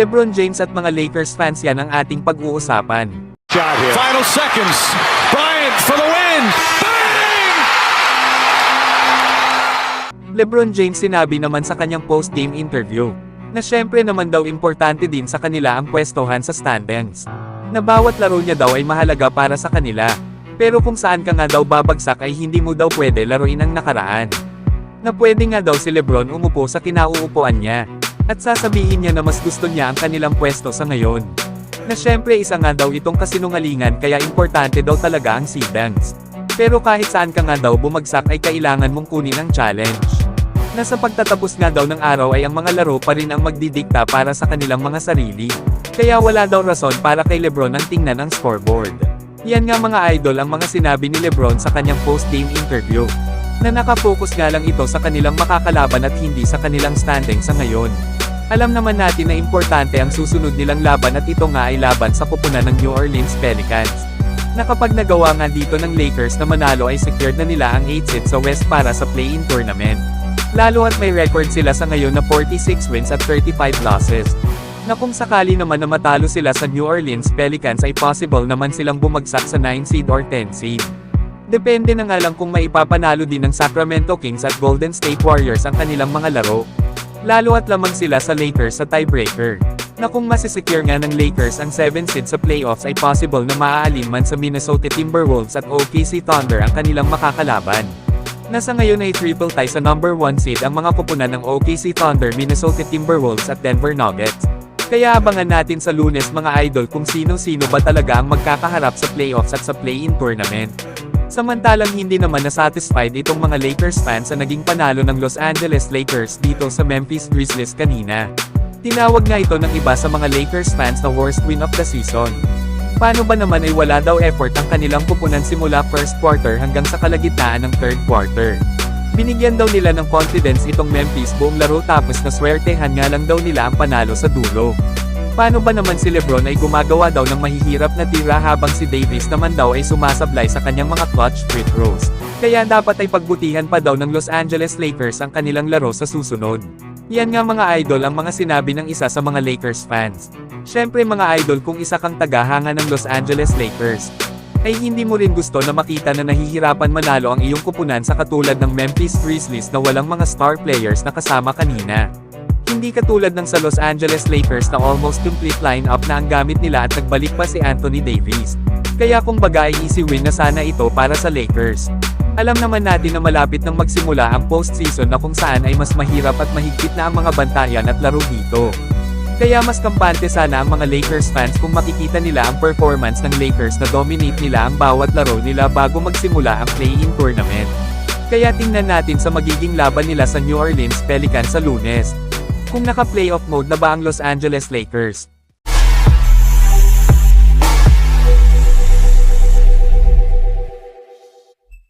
LeBron James at mga Lakers fans, yan ang ating pag-uusapan. Final seconds. Bryant for the win. Bang! LeBron James sinabi naman sa kanyang post-game interview na syempre naman daw importante din sa kanila ang pwestohan sa standings. Na bawat laro niya daw ay mahalaga para sa kanila. Pero kung saan ka nga daw babagsak ay hindi mo daw pwede laruin ang nakaraan. Na pwede nga daw si LeBron umupo sa kinauupuan niya. At sasabihin niya na mas gusto niya ang kanilang pwesto sa ngayon. Na syempre isa nga daw itong kasinungalingan kaya importante daw talaga ang seedings. Pero kahit saan ka nga daw bumagsak ay kailangan mong kunin ang challenge. Na sa pagtatapos nga daw ng araw ay ang mga laro pa rin ang magdidikta para sa kanilang mga sarili. Kaya wala daw rason para kay LeBron ang tingnan ang scoreboard. Yan nga mga idol ang mga sinabi ni LeBron sa kanyang post-game interview. Na nakafocus nga lang ito sa kanilang makakalaban at hindi sa kanilang standing sa ngayon. Alam naman natin na importante ang susunod nilang laban at ito nga ay laban sa kupunan ng New Orleans Pelicans. Na kapag nagawa nga dito ng Lakers na manalo ay secured na nila ang 8 seed sa West para sa play-in tournament. Lalo at may record sila sa ngayon na 46 wins at 35 losses. Na kung sakali naman na matalo sila sa New Orleans Pelicans ay possible naman silang bumagsak sa 9 seed or 10 seed. Depende na nga lang kung maipapanalo din ng Sacramento Kings at Golden State Warriors ang kanilang mga laro. Lalo at lamang sila sa Lakers sa tiebreaker. Na kung masisecure nga ng Lakers ang 7 seed sa playoffs ay possible na maaalinman sa Minnesota Timberwolves at OKC Thunder ang kanilang makakalaban. Nasa ngayon ay triple tie sa number 1 seed ang mga kupunan ng OKC Thunder, Minnesota Timberwolves at Denver Nuggets. Kaya abangan natin sa Lunes mga idol kung sino-sino ba talaga ang magkakaharap sa playoffs at sa play-in tournament. Samantalang hindi naman na-satisfied itong mga Lakers fans sa naging panalo ng Los Angeles Lakers dito sa Memphis Grizzlies kanina. Tinawag nga ito ng iba sa mga Lakers fans na worst win of the season. Paano ba naman ay wala daw effort ang kanilang pupunan simula first quarter hanggang sa kalagitnaan ng third quarter. Binigyan daw nila ng confidence itong Memphis buong laro tapos naswertehan nga lang daw nila ang panalo sa dulo. Paano ba naman si LeBron ay gumagawa daw ng mahihirap na tira habang si Davis naman daw ay sumasablay sa kanyang mga clutch free throws. Kaya dapat ay pagbutihan pa daw ng Los Angeles Lakers ang kanilang laro sa susunod. Yan nga mga idol ang mga sinabi ng isa sa mga Lakers fans. Syempre mga idol kung isa kang tagahanga ng Los Angeles Lakers, ay hindi mo rin gusto na makita na nahihirapan manalo ang iyong kupunan sa katulad ng Memphis Grizzlies na walang mga star players na kasama kanina. Hindi katulad ng sa Los Angeles Lakers na almost complete lineup na ang gamit nila at nagbalik pa si Anthony Davis. Kaya kung baga ay easy win na sana ito para sa Lakers. Alam naman natin na malapit nang magsimula ang postseason na kung saan ay mas mahirap at mahigpit na ang mga bantayan at laro dito. Kaya mas kampante sana ang mga Lakers fans kung makikita nila ang performance ng Lakers na dominate nila ang bawat laro nila bago magsimula ang play-in tournament. Kaya tingnan natin sa magiging laban nila sa New Orleans Pelicans sa Lunes. Kung naka-playoff mode na ba ang Los Angeles Lakers.